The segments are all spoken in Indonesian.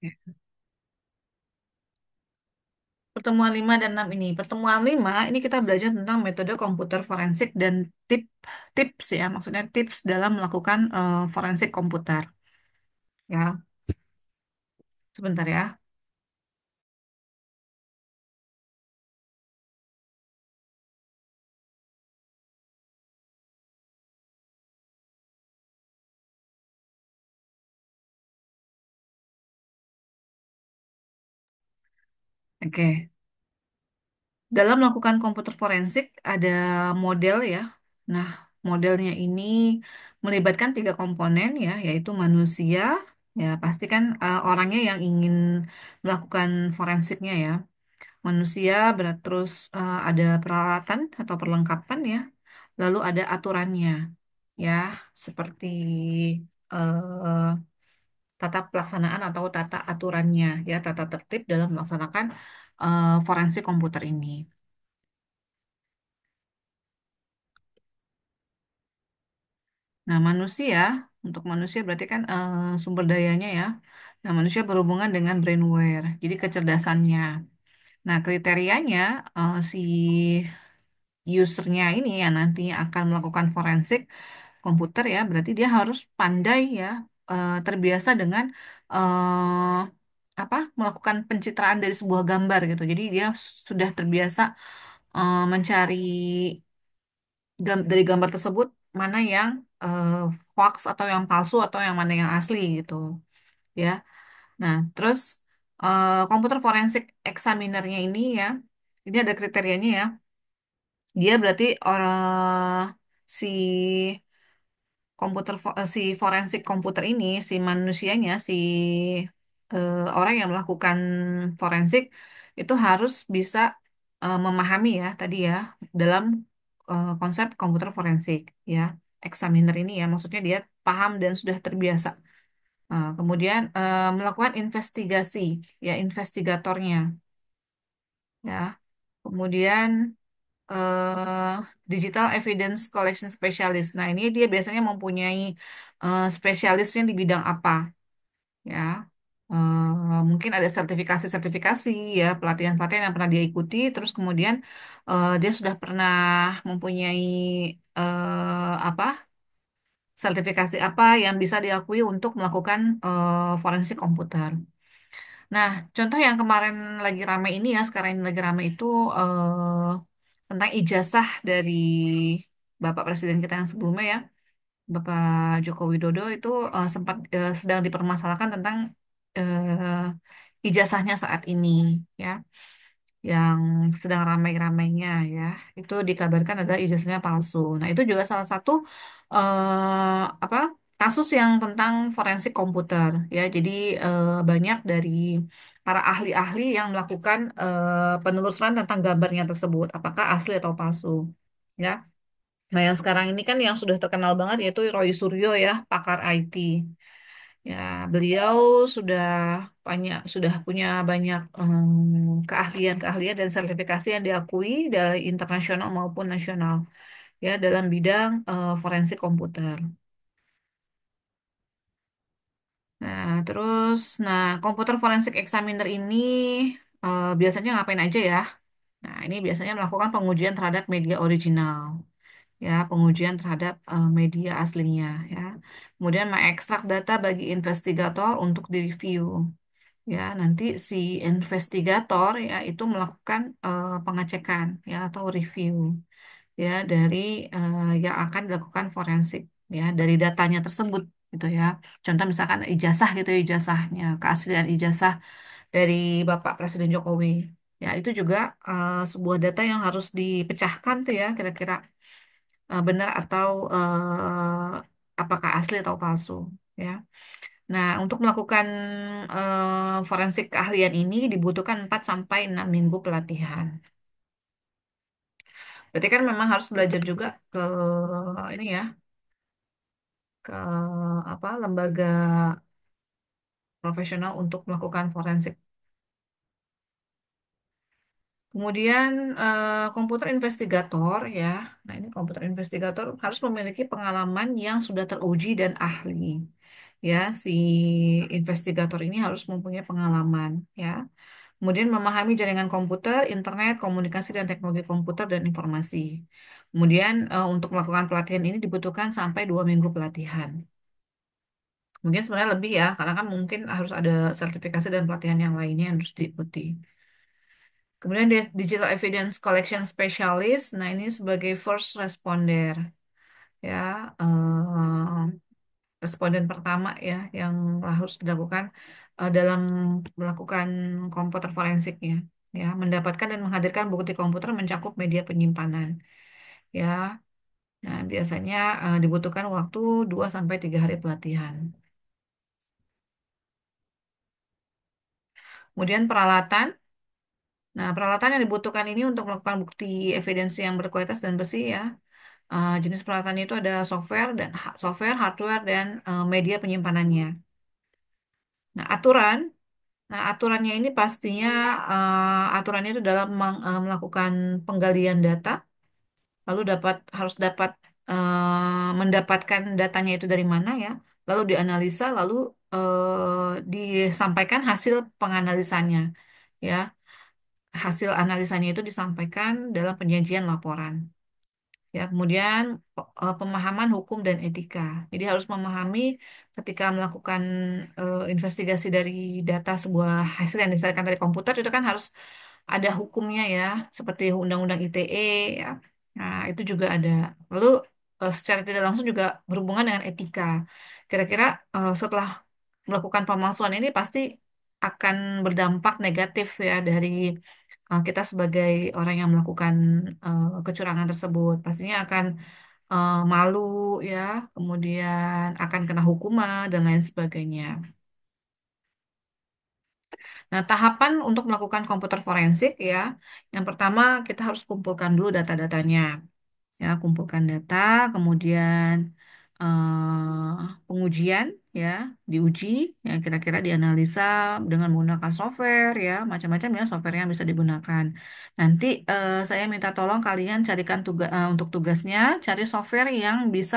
Ya. Pertemuan 5 dan 6 ini. Pertemuan 5 ini kita belajar tentang metode komputer forensik dan tip tips ya, maksudnya tips dalam melakukan forensik komputer. Ya, sebentar ya. Oke. Dalam melakukan komputer forensik ada model ya. Nah, modelnya ini melibatkan tiga komponen ya, yaitu manusia, ya pasti kan orangnya yang ingin melakukan forensiknya ya. Manusia terus ada peralatan atau perlengkapan ya, lalu ada aturannya ya, seperti eh, tata pelaksanaan atau tata aturannya ya, tata tertib dalam melaksanakan forensik komputer ini. Nah, manusia, untuk manusia berarti kan sumber dayanya ya. Nah, manusia berhubungan dengan brainware, jadi kecerdasannya. Nah, kriterianya si usernya ini yang nantinya akan melakukan forensik komputer ya, berarti dia harus pandai ya, terbiasa dengan eh, apa melakukan pencitraan dari sebuah gambar gitu. Jadi dia sudah terbiasa mencari dari gambar tersebut mana yang eh, hoax atau yang palsu atau yang mana yang asli gitu ya. Nah, terus komputer forensik examinernya ini ya, ini ada kriterianya ya. Dia berarti si si forensik komputer ini, si manusianya, si orang yang melakukan forensik itu harus bisa memahami ya tadi ya dalam konsep komputer forensik ya. Examiner ini ya, maksudnya dia paham dan sudah terbiasa. Kemudian melakukan investigasi ya, investigatornya ya. Kemudian eh, Digital Evidence Collection Specialist. Nah, ini dia biasanya mempunyai spesialisnya di bidang apa, ya. Mungkin ada sertifikasi-sertifikasi, ya, pelatihan-pelatihan yang pernah dia ikuti, terus kemudian dia sudah pernah mempunyai apa, sertifikasi apa yang bisa diakui untuk melakukan forensik komputer. Nah, contoh yang kemarin lagi rame ini ya, sekarang ini lagi rame itu tentang ijazah dari Bapak Presiden kita yang sebelumnya ya, Bapak Joko Widodo itu sempat sedang dipermasalahkan tentang ijazahnya saat ini ya, yang sedang ramai-ramainya ya, itu dikabarkan adalah ijazahnya palsu. Nah, itu juga salah satu apa kasus yang tentang forensik komputer ya. Jadi banyak dari para ahli-ahli yang melakukan penelusuran tentang gambarnya tersebut, apakah asli atau palsu ya. Nah, yang sekarang ini kan yang sudah terkenal banget yaitu Roy Suryo ya, pakar IT. Ya, beliau sudah sudah punya banyak keahlian-keahlian dan sertifikasi yang diakui dari internasional maupun nasional ya dalam bidang forensik komputer. Nah, komputer forensik examiner ini biasanya ngapain aja ya? Nah, ini biasanya melakukan pengujian terhadap media original, ya, pengujian terhadap media aslinya, ya. Kemudian mengekstrak data bagi investigator untuk direview. Ya, nanti si investigator ya itu melakukan pengecekan ya atau review ya dari yang akan dilakukan forensik ya dari datanya tersebut gitu ya. Contoh misalkan ijazah gitu ya, ijazahnya, keaslian ijazah dari Bapak Presiden Jokowi. Ya, itu juga sebuah data yang harus dipecahkan tuh ya kira-kira benar atau apakah asli atau palsu ya. Nah, untuk melakukan forensik keahlian ini dibutuhkan 4 sampai 6 minggu pelatihan. Berarti kan memang harus belajar juga ke ini ya, ke apa lembaga profesional untuk melakukan forensik. Kemudian komputer investigator ya. Nah, ini komputer investigator harus memiliki pengalaman yang sudah teruji dan ahli. ya si investigator ini harus mempunyai pengalaman ya. Kemudian memahami jaringan komputer, internet, komunikasi dan teknologi komputer dan informasi. Kemudian untuk melakukan pelatihan ini dibutuhkan sampai 2 minggu pelatihan. Mungkin sebenarnya lebih ya, karena kan mungkin harus ada sertifikasi dan pelatihan yang lainnya yang harus diikuti. Kemudian Digital Evidence Collection Specialist, nah ini sebagai first responder ya, responden pertama ya yang harus dilakukan dalam melakukan komputer forensiknya ya, mendapatkan dan menghadirkan bukti komputer mencakup media penyimpanan ya. Nah, biasanya dibutuhkan waktu 2 sampai 3 hari pelatihan. Kemudian peralatan. Nah, peralatan yang dibutuhkan ini untuk melakukan bukti evidensi yang berkualitas dan bersih ya. Jenis peralatan itu ada software, hardware, dan media penyimpanannya. Nah, aturan. Nah, aturannya ini pastinya aturannya itu dalam melakukan penggalian data, lalu harus dapat mendapatkan datanya itu dari mana ya, lalu dianalisa, lalu disampaikan hasil penganalisannya ya. Hasil analisanya itu disampaikan dalam penyajian laporan. Ya, kemudian pemahaman hukum dan etika. Jadi harus memahami ketika melakukan investigasi dari data sebuah hasil yang dihasilkan dari komputer itu kan harus ada hukumnya ya, seperti Undang-Undang ITE ya. Nah, itu juga ada. Lalu secara tidak langsung juga berhubungan dengan etika. Kira-kira setelah melakukan pemalsuan ini pasti akan berdampak negatif ya dari kita sebagai orang yang melakukan kecurangan tersebut. Pastinya akan malu ya, kemudian akan kena hukuman dan lain sebagainya. Nah, tahapan untuk melakukan komputer forensik ya, yang pertama kita harus kumpulkan dulu data-datanya. Ya, kumpulkan data, kemudian pengujian ya, diuji, ya kira-kira dianalisa dengan menggunakan software ya, macam-macam ya software yang bisa digunakan. Nanti saya minta tolong kalian carikan tugas untuk tugasnya, cari software yang bisa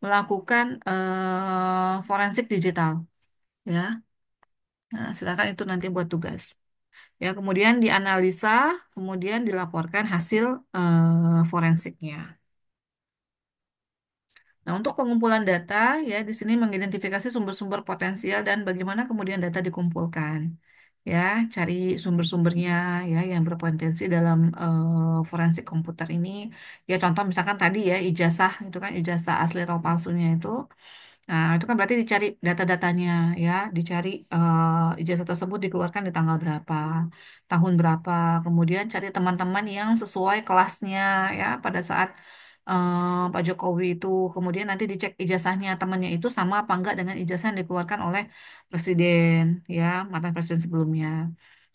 melakukan forensik digital ya. Nah, silakan itu nanti buat tugas. Ya, kemudian dianalisa, kemudian dilaporkan hasil forensiknya. Nah, untuk pengumpulan data, ya di sini mengidentifikasi sumber-sumber potensial dan bagaimana kemudian data dikumpulkan. Ya, cari sumber-sumbernya ya yang berpotensi dalam forensik komputer ini. Ya, contoh misalkan tadi ya ijazah itu kan ijazah asli atau palsunya itu. Nah, itu kan berarti dicari data-datanya ya, dicari ijazah tersebut dikeluarkan di tanggal berapa, tahun berapa, kemudian cari teman-teman yang sesuai kelasnya ya pada saat Pak Jokowi itu, kemudian nanti dicek ijazahnya temannya itu sama apa enggak dengan ijazah yang dikeluarkan oleh presiden ya, mantan presiden sebelumnya.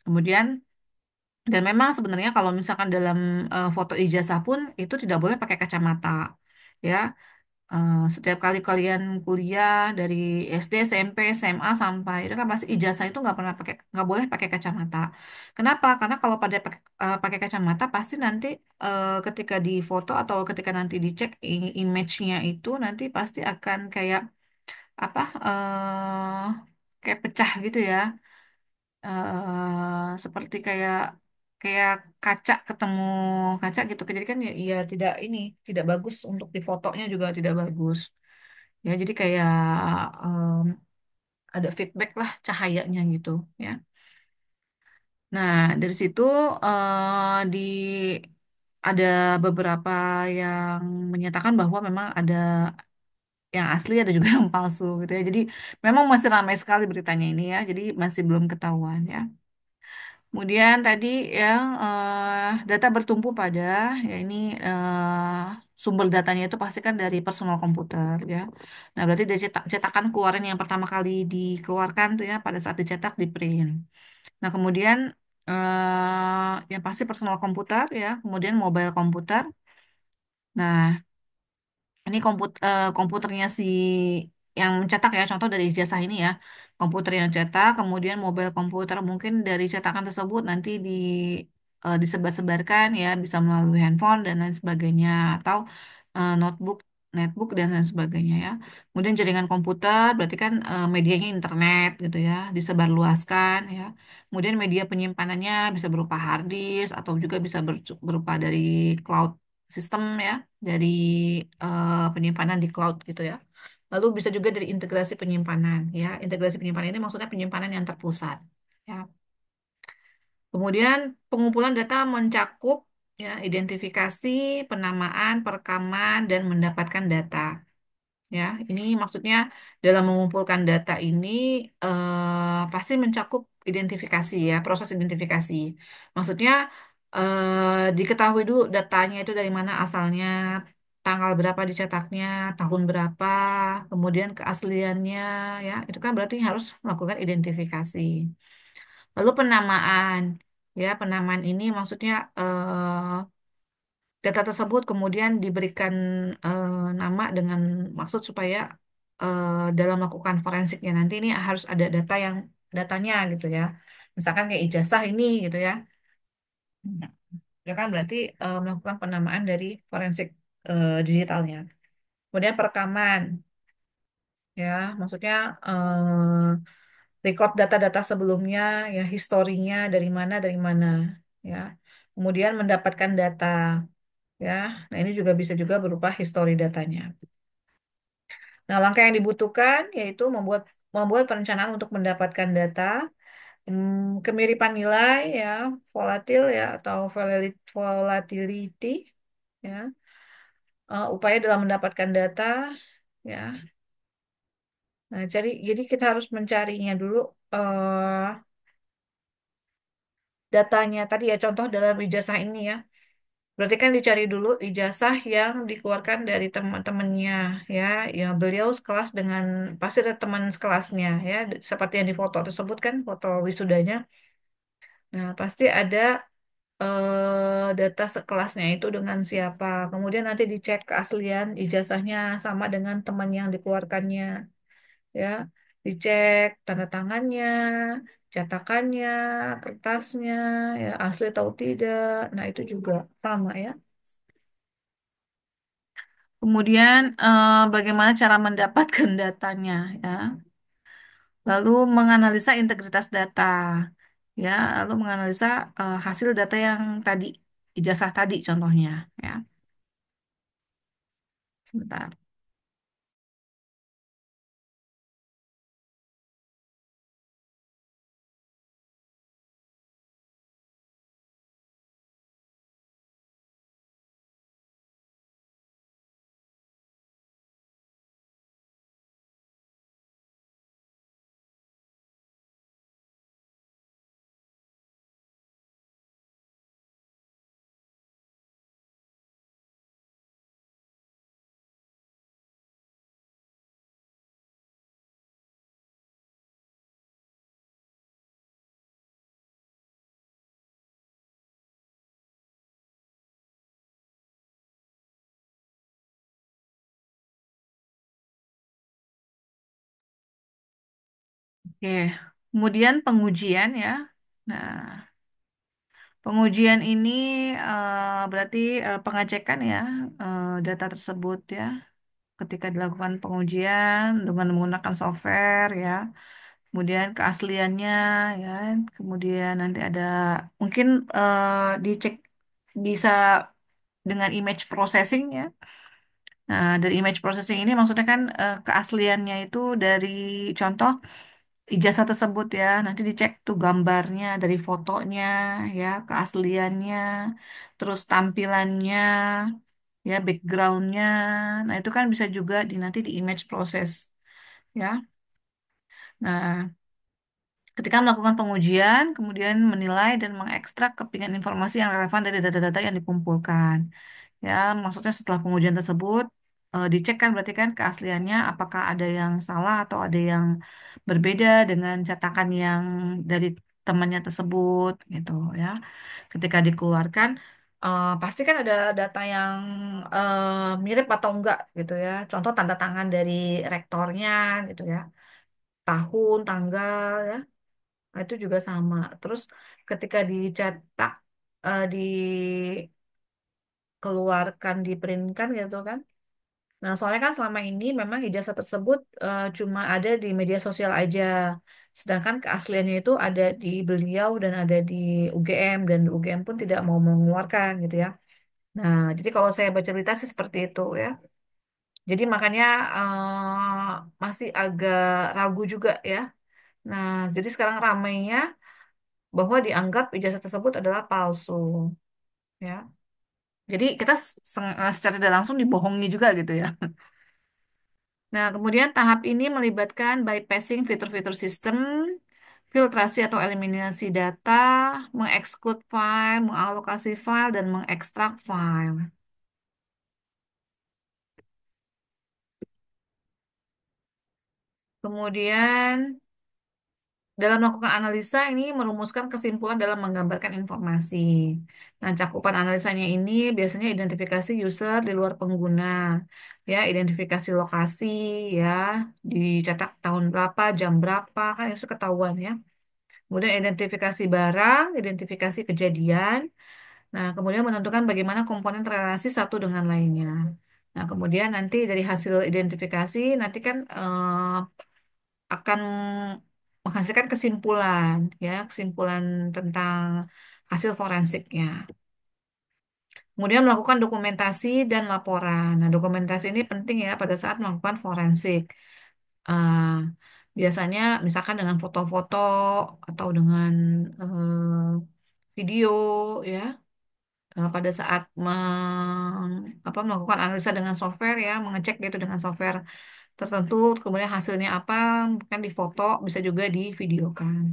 Kemudian dan memang sebenarnya kalau misalkan dalam foto ijazah pun itu tidak boleh pakai kacamata. Ya, setiap kali kalian kuliah dari SD, SMP, SMA sampai itu kan pasti ijazah itu nggak boleh pakai kacamata. Kenapa? Karena kalau pada pakai kacamata pasti nanti ketika di foto atau ketika nanti dicek image-nya itu nanti pasti akan kayak apa? Kayak pecah gitu ya. Seperti kayak kayak kaca ketemu kaca gitu. Jadi kan ya, ya tidak bagus untuk di fotonya juga tidak bagus. Ya, jadi kayak em, ada feedback lah cahayanya gitu ya. Nah, dari situ di ada beberapa yang menyatakan bahwa memang ada yang asli ada juga yang palsu gitu ya. Jadi memang masih ramai sekali beritanya ini ya. Jadi masih belum ketahuan ya. Kemudian tadi ya data bertumpu pada ya ini sumber datanya itu pasti kan dari personal komputer ya. Nah, berarti dari cetakan keluaran yang pertama kali dikeluarkan tuh ya pada saat dicetak di print. Nah, kemudian yang pasti personal komputer ya, kemudian mobile komputer. Nah, ini komputernya si yang mencetak ya, contoh dari ijazah ini ya, komputer yang cetak, kemudian mobile komputer mungkin dari cetakan tersebut nanti disebar-sebarkan ya, bisa melalui handphone dan lain sebagainya atau notebook. netbook dan lain sebagainya ya. Kemudian jaringan komputer berarti kan medianya internet gitu ya, disebarluaskan ya. Kemudian media penyimpanannya bisa berupa hard disk atau juga bisa berupa dari cloud system ya, dari penyimpanan di cloud gitu ya. Lalu bisa juga dari integrasi penyimpanan ya. Integrasi penyimpanan ini maksudnya penyimpanan yang terpusat ya. Kemudian pengumpulan data mencakup ya identifikasi, penamaan, perekaman dan mendapatkan data. Ya, ini maksudnya dalam mengumpulkan data ini pasti mencakup identifikasi ya, proses identifikasi. Maksudnya diketahui dulu datanya itu dari mana asalnya, tanggal berapa dicetaknya, tahun berapa, kemudian keasliannya ya, itu kan berarti harus melakukan identifikasi. Lalu penamaan, ya penamaan ini maksudnya data tersebut kemudian diberikan nama dengan maksud supaya dalam melakukan forensiknya nanti ini harus ada datanya gitu ya. Misalkan kayak ijazah ini gitu ya. Nah, ya kan berarti melakukan penamaan dari forensik digitalnya. Kemudian perekaman, ya maksudnya record data-data sebelumnya, ya historinya dari mana, ya. Kemudian mendapatkan data, ya. Nah ini juga bisa juga berupa histori datanya. Nah, langkah yang dibutuhkan yaitu membuat membuat perencanaan untuk mendapatkan data, kemiripan nilai ya, volatil ya atau volatility ya, upaya dalam mendapatkan data ya. Nah, jadi kita harus mencarinya dulu eh, datanya tadi ya contoh dalam ijazah ini ya. Berarti kan dicari dulu ijazah yang dikeluarkan dari teman-temannya ya. Ya beliau sekelas dengan pasti ada teman sekelasnya ya. Seperti yang di foto tersebut kan foto wisudanya. Nah, pasti ada data sekelasnya itu dengan siapa. Kemudian nanti dicek keaslian ijazahnya sama dengan teman yang dikeluarkannya ya. Dicek tanda tangannya, cetakannya, kertasnya, ya asli atau tidak. Nah, itu juga sama ya. Kemudian bagaimana cara mendapatkan datanya ya. Lalu menganalisa integritas data ya, lalu menganalisa hasil data yang tadi ijazah tadi contohnya ya. Sebentar. Oke. Kemudian pengujian ya. Nah, pengujian ini berarti pengecekan ya data tersebut ya. Ketika dilakukan pengujian dengan menggunakan software ya. Kemudian keasliannya ya, kemudian nanti ada mungkin dicek bisa dengan image processing ya. Nah, dari image processing ini maksudnya kan keasliannya itu dari contoh ijazah tersebut ya. Nanti dicek tuh gambarnya dari fotonya ya, keasliannya, terus tampilannya ya, backgroundnya. Nah, itu kan bisa juga nanti di image process ya. Nah, ketika melakukan pengujian, kemudian menilai dan mengekstrak kepingan informasi yang relevan dari data-data yang dikumpulkan. Ya, maksudnya setelah pengujian tersebut dicek kan berarti kan keasliannya apakah ada yang salah atau ada yang berbeda dengan cetakan yang dari temannya tersebut gitu ya. Ketika dikeluarkan pasti kan ada data yang mirip atau enggak gitu ya. Contoh tanda tangan dari rektornya gitu ya. Tahun, tanggal ya. Nah, itu juga sama. Terus ketika dicetak, dikeluarkan, diprintkan gitu kan, Nah, soalnya kan selama ini memang ijazah tersebut cuma ada di media sosial aja. Sedangkan keasliannya itu ada di beliau dan ada di UGM dan UGM pun tidak mau mengeluarkan gitu ya. Nah, jadi kalau saya baca berita sih seperti itu ya. Jadi makanya masih agak ragu juga ya. Nah, jadi sekarang ramainya bahwa dianggap ijazah tersebut adalah palsu ya. Jadi kita secara tidak langsung dibohongi juga gitu ya. Nah, kemudian tahap ini melibatkan bypassing fitur-fitur sistem, filtrasi atau eliminasi data, mengeksklud file, mengalokasi file, dan mengekstrak file. Kemudian, dalam melakukan analisa ini merumuskan kesimpulan dalam menggambarkan informasi. Nah, cakupan analisanya ini biasanya identifikasi user di luar pengguna, ya, identifikasi lokasi, ya, dicetak tahun berapa, jam berapa, kan itu ketahuan ya. Kemudian identifikasi barang, identifikasi kejadian. Nah, kemudian menentukan bagaimana komponen terrelasi satu dengan lainnya. Nah, kemudian nanti dari hasil identifikasi nanti kan akan menghasilkan kesimpulan, ya, kesimpulan tentang hasil forensiknya. Kemudian melakukan dokumentasi dan laporan. Nah, dokumentasi ini penting ya pada saat melakukan forensik. Eh, biasanya misalkan dengan foto-foto atau dengan video, ya. Pada saat melakukan analisa dengan software ya, mengecek gitu dengan software tertentu, kemudian hasilnya apa, kan difoto, bisa juga divideokan.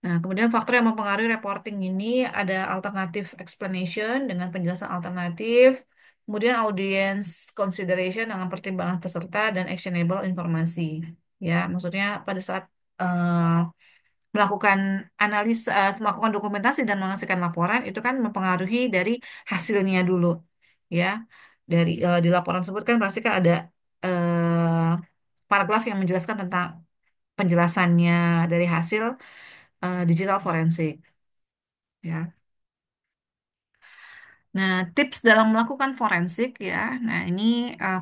Nah, kemudian faktor yang mempengaruhi reporting ini ada alternative explanation dengan penjelasan alternatif, kemudian audience consideration dengan pertimbangan peserta dan actionable informasi. Ya, maksudnya pada saat eh, melakukan analisa, melakukan dokumentasi dan menghasilkan laporan itu kan mempengaruhi dari hasilnya dulu, ya. Dari di laporan tersebut kan pasti kan ada paragraf yang menjelaskan tentang penjelasannya dari hasil digital forensik, ya. Nah, tips dalam melakukan forensik ya. Nah, ini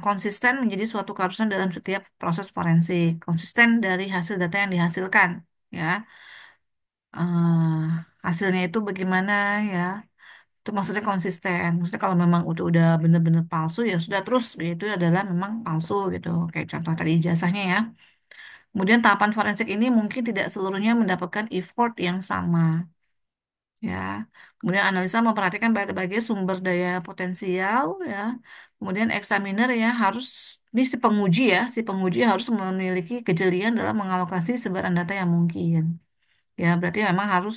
konsisten menjadi suatu keharusan dalam setiap proses forensik. Konsisten dari hasil data yang dihasilkan, ya. Hasilnya itu bagaimana ya? Itu maksudnya konsisten. Maksudnya kalau memang udah benar-benar palsu ya sudah terus itu adalah memang palsu gitu. Kayak contoh tadi ijazahnya ya. Kemudian tahapan forensik ini mungkin tidak seluruhnya mendapatkan effort yang sama. Ya, kemudian analisa memperhatikan berbagai sumber daya potensial ya. Kemudian examiner ya harus ini si penguji harus memiliki kejelian dalam mengalokasi sebaran data yang mungkin. Ya, berarti memang harus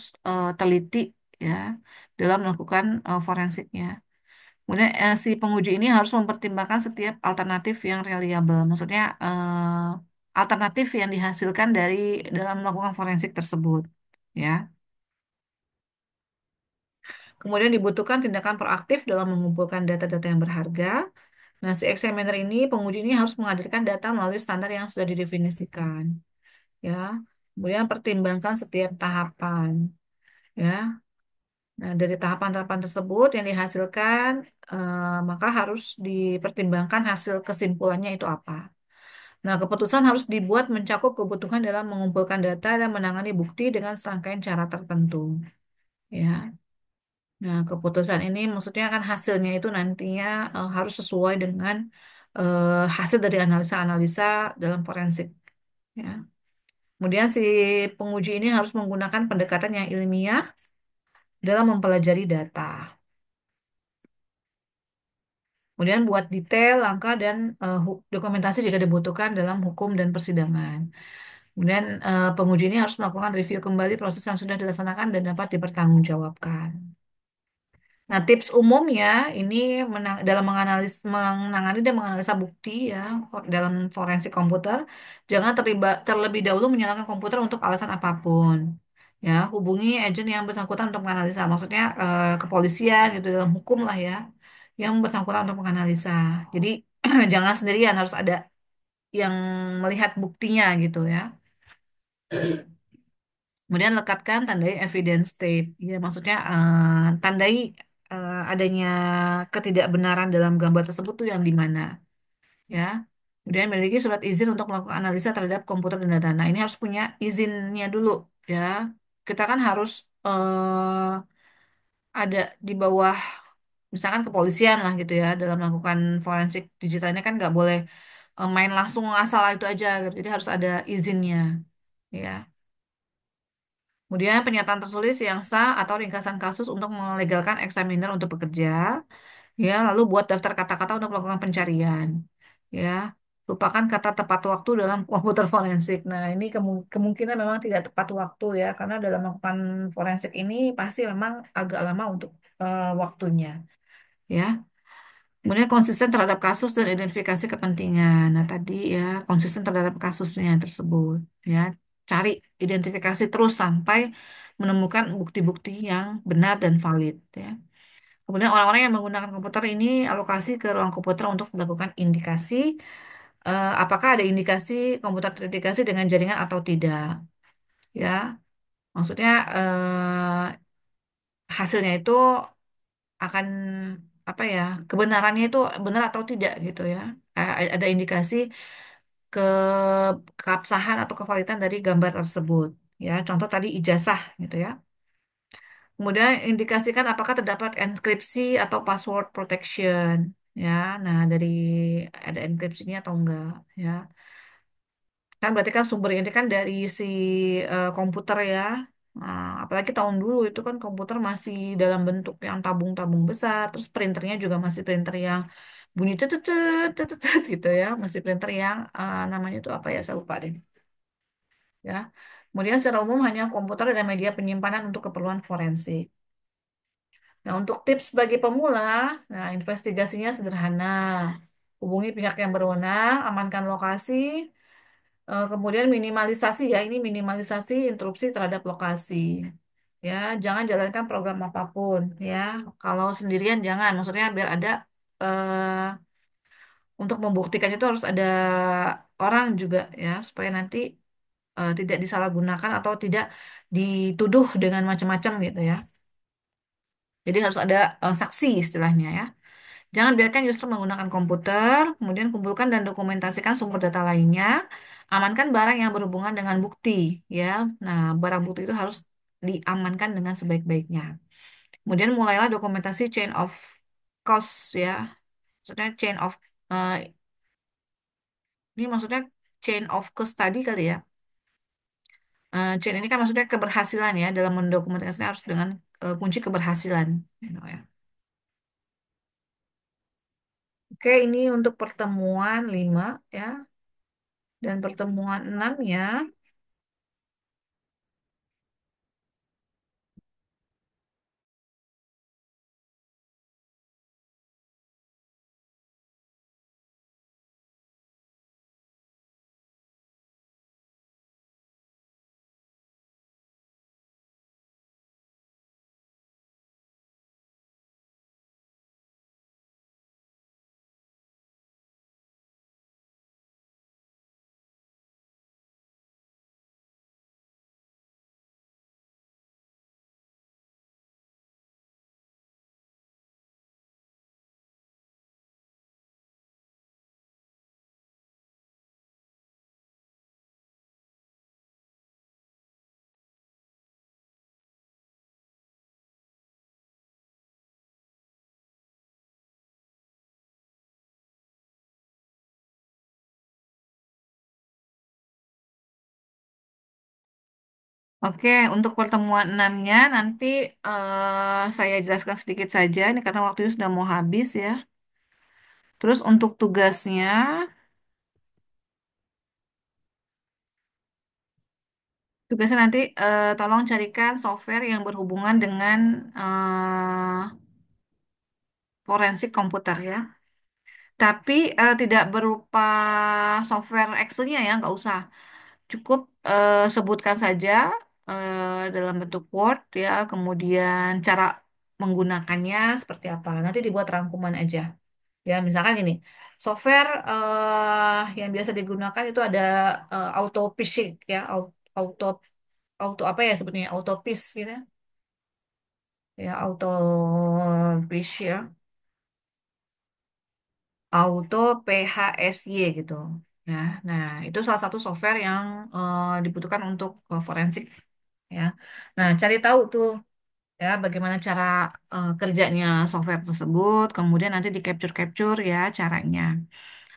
teliti ya dalam melakukan forensiknya. Kemudian si penguji ini harus mempertimbangkan setiap alternatif yang reliable. Maksudnya alternatif yang dihasilkan dari dalam melakukan forensik tersebut. Ya. Kemudian dibutuhkan tindakan proaktif dalam mengumpulkan data-data yang berharga. Nah, si examiner ini, penguji ini harus menghadirkan data melalui standar yang sudah didefinisikan. Ya. Kemudian pertimbangkan setiap tahapan. Ya. Nah, dari tahapan-tahapan tersebut yang dihasilkan, maka harus dipertimbangkan hasil kesimpulannya itu apa. Nah, keputusan harus dibuat mencakup kebutuhan dalam mengumpulkan data dan menangani bukti dengan serangkaian cara tertentu. Ya. Nah, keputusan ini maksudnya kan hasilnya itu nantinya harus sesuai dengan hasil dari analisa-analisa dalam forensik. Ya. Kemudian si penguji ini harus menggunakan pendekatan yang ilmiah dalam mempelajari data. Kemudian buat detail, langkah, dan dokumentasi jika dibutuhkan dalam hukum dan persidangan. Kemudian penguji ini harus melakukan review kembali proses yang sudah dilaksanakan dan dapat dipertanggungjawabkan. Nah, tips umumnya ini dalam menangani dan menganalisa bukti ya dalam forensik komputer, jangan terlebih dahulu menyalakan komputer untuk alasan apapun. Ya, hubungi agen yang bersangkutan untuk menganalisa. Maksudnya kepolisian gitu dalam hukum lah ya, yang bersangkutan untuk menganalisa. Jadi jangan sendirian, harus ada yang melihat buktinya gitu ya. Kemudian lekatkan tandai evidence tape. Ya, maksudnya tandai adanya ketidakbenaran dalam gambar tersebut tuh yang di mana. ya. Kemudian memiliki surat izin untuk melakukan analisa terhadap komputer dan data. Nah, ini harus punya izinnya dulu, ya. Kita kan harus ada di bawah, misalkan kepolisian lah gitu ya, dalam melakukan forensik digital ini kan nggak boleh main langsung asal itu aja, gitu. Jadi harus ada izinnya, ya. Kemudian pernyataan tertulis yang sah atau ringkasan kasus untuk melegalkan eksaminer untuk bekerja. Ya, lalu buat daftar kata-kata untuk melakukan pencarian. Ya, lupakan kata tepat waktu dalam komputer forensik. Nah, ini kemungkinan memang tidak tepat waktu ya, karena dalam melakukan forensik ini pasti memang agak lama untuk waktunya. Ya, kemudian konsisten terhadap kasus dan identifikasi kepentingan. Nah, tadi ya konsisten terhadap kasusnya tersebut. Ya, cari identifikasi terus sampai menemukan bukti-bukti yang benar dan valid. Ya. Kemudian orang-orang yang menggunakan komputer ini alokasi ke ruang komputer untuk melakukan indikasi apakah ada indikasi komputer terindikasi dengan jaringan atau tidak. Ya, maksudnya hasilnya itu akan apa ya, kebenarannya itu benar atau tidak gitu ya. Ada indikasi ke keabsahan atau kevalidan dari gambar tersebut. Ya, contoh tadi ijazah gitu ya. Kemudian indikasikan apakah terdapat enkripsi atau password protection. Ya, nah dari ada enkripsinya atau enggak. Ya, kan berarti kan sumber ini kan dari si komputer ya. Nah, apalagi tahun dulu itu kan komputer masih dalam bentuk yang tabung-tabung besar, terus printernya juga masih printer yang bunyi cet cet cet cet cet gitu ya, masih printer yang namanya itu apa ya, saya lupa deh. Ya, kemudian secara umum hanya komputer dan media penyimpanan untuk keperluan forensik. Nah, untuk tips bagi pemula, nah investigasinya sederhana. Hubungi pihak yang berwenang, amankan lokasi, kemudian minimalisasi ya, ini minimalisasi interupsi terhadap lokasi. Ya, jangan jalankan program apapun ya. Kalau sendirian jangan, maksudnya biar ada untuk membuktikan itu harus ada orang juga ya, supaya nanti tidak disalahgunakan atau tidak dituduh dengan macam-macam gitu ya. Jadi harus ada saksi istilahnya ya. Jangan biarkan user menggunakan komputer, kemudian kumpulkan dan dokumentasikan sumber data lainnya. Amankan barang yang berhubungan dengan bukti, ya. Nah, barang bukti itu harus diamankan dengan sebaik-baiknya. Kemudian mulailah dokumentasi chain of cost, ya. Maksudnya chain of eh, ini maksudnya chain of cost tadi kali ya. Chain ini kan maksudnya keberhasilan ya, dalam mendokumentasikan harus dengan kunci keberhasilan. Ya. Oke, ini untuk pertemuan 5 ya. Dan pertemuan 6-nya, oke, untuk pertemuan 6-nya nanti saya jelaskan sedikit saja, ini karena waktunya sudah mau habis ya. Terus untuk tugasnya nanti tolong carikan software yang berhubungan dengan forensik komputer ya. Tapi tidak berupa software Excel-nya ya, nggak usah. Cukup sebutkan saja dalam bentuk Word ya, kemudian cara menggunakannya seperti apa. Nanti dibuat rangkuman aja. Ya, misalkan gini, software yang biasa digunakan itu ada auto phishing ya, auto auto apa ya sebetulnya auto phish gitu ya, auto phish ya. Auto PHSY gitu. Ya, nah itu salah satu software yang dibutuhkan untuk forensik. Ya, nah cari tahu tuh ya bagaimana cara kerjanya software tersebut, kemudian nanti di capture-capture ya caranya.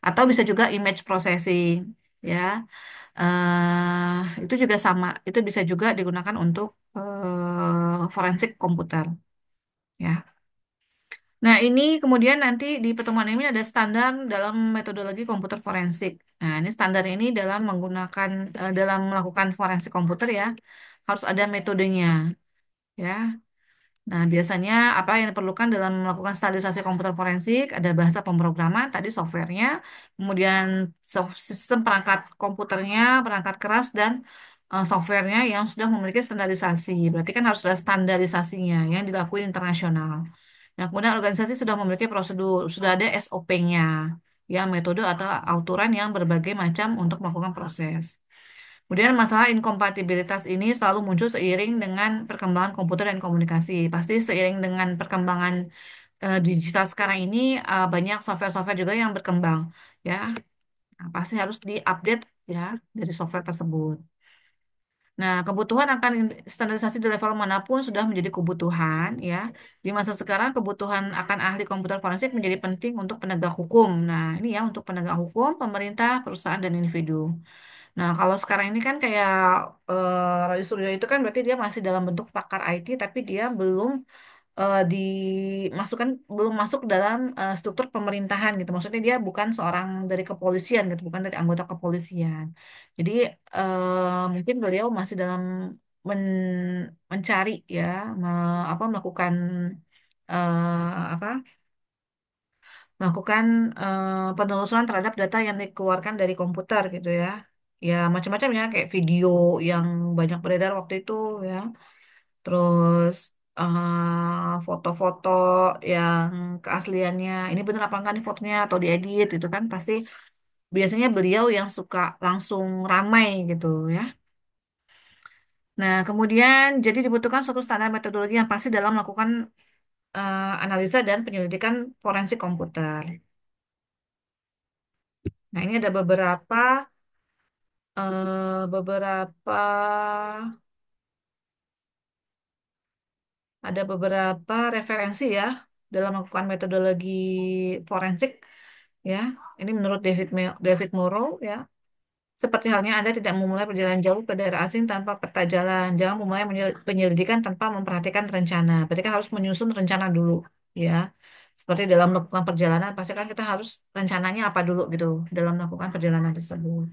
Atau bisa juga image processing, ya. Itu juga sama, itu bisa juga digunakan untuk forensik komputer, ya. Nah, ini kemudian nanti di pertemuan ini ada standar dalam metodologi komputer forensik. Nah, ini standar ini dalam menggunakan dalam melakukan forensik komputer ya, harus ada metodenya, ya. Nah, biasanya apa yang diperlukan dalam melakukan standarisasi komputer forensik, ada bahasa pemrograman, tadi softwarenya, kemudian sistem perangkat komputernya, perangkat keras, dan softwarenya yang sudah memiliki standarisasi. Berarti kan harus ada standarisasinya yang dilakukan internasional. Nah, kemudian organisasi sudah memiliki prosedur, sudah ada SOP-nya, ya metode atau aturan yang berbagai macam untuk melakukan proses. Kemudian masalah inkompatibilitas ini selalu muncul seiring dengan perkembangan komputer dan komunikasi. Pasti seiring dengan perkembangan digital sekarang ini banyak software-software juga yang berkembang, ya. Nah, pasti harus diupdate ya dari software tersebut. Nah, kebutuhan akan standarisasi di level manapun sudah menjadi kebutuhan, ya. Di masa sekarang, kebutuhan akan ahli komputer forensik menjadi penting untuk penegak hukum. Nah, ini ya untuk penegak hukum, pemerintah, perusahaan, dan individu. Nah, kalau sekarang ini kan kayak Roy Suryo itu kan berarti dia masih dalam bentuk pakar IT, tapi dia belum dimasukkan belum masuk dalam struktur pemerintahan gitu. Maksudnya dia bukan seorang dari kepolisian gitu, bukan dari anggota kepolisian. Jadi mungkin beliau masih dalam mencari ya, melakukan apa melakukan penelusuran terhadap data yang dikeluarkan dari komputer gitu ya. Ya macam-macam ya kayak video yang banyak beredar waktu itu ya. Terus foto-foto yang keasliannya ini bener apa enggak nih fotonya atau diedit itu kan pasti biasanya beliau yang suka langsung ramai gitu ya. Nah, kemudian jadi dibutuhkan suatu standar metodologi yang pasti dalam melakukan analisa dan penyelidikan forensik komputer. Nah, ini ada beberapa referensi ya dalam melakukan metodologi forensik ya. Ini menurut David Morrow ya. Seperti halnya Anda tidak memulai perjalanan jauh ke daerah asing tanpa peta jalan. Jangan memulai penyelidikan tanpa memperhatikan rencana. Berarti kan harus menyusun rencana dulu ya. Seperti dalam melakukan perjalanan, pasti kan kita harus rencananya apa dulu gitu dalam melakukan perjalanan tersebut.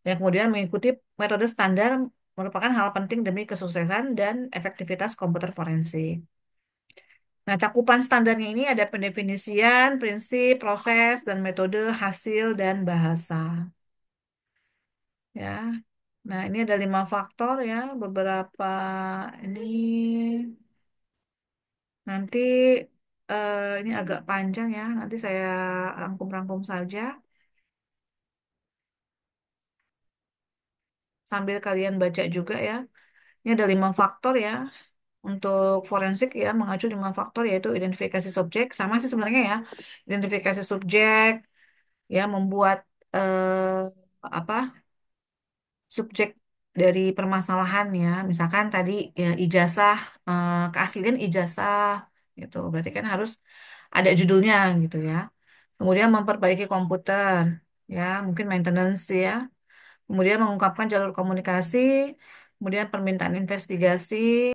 Dan kemudian mengikuti metode standar merupakan hal penting demi kesuksesan dan efektivitas komputer forensik. Nah, cakupan standarnya ini ada pendefinisian, prinsip, proses, dan metode, hasil, dan bahasa. Ya, nah ini ada 5 faktor ya, beberapa ini nanti ini agak panjang ya, nanti saya rangkum-rangkum saja sambil kalian baca juga ya. Ini ada 5 faktor ya untuk forensik ya, mengacu 5 faktor yaitu identifikasi subjek, sama sih sebenarnya ya, identifikasi subjek ya, membuat apa subjek dari permasalahan ya. Misalkan tadi ya ijazah, keaslian ijazah gitu. Berarti kan harus ada judulnya gitu ya. Kemudian memperbaiki komputer ya, mungkin maintenance ya. Kemudian mengungkapkan jalur komunikasi, kemudian permintaan investigasi,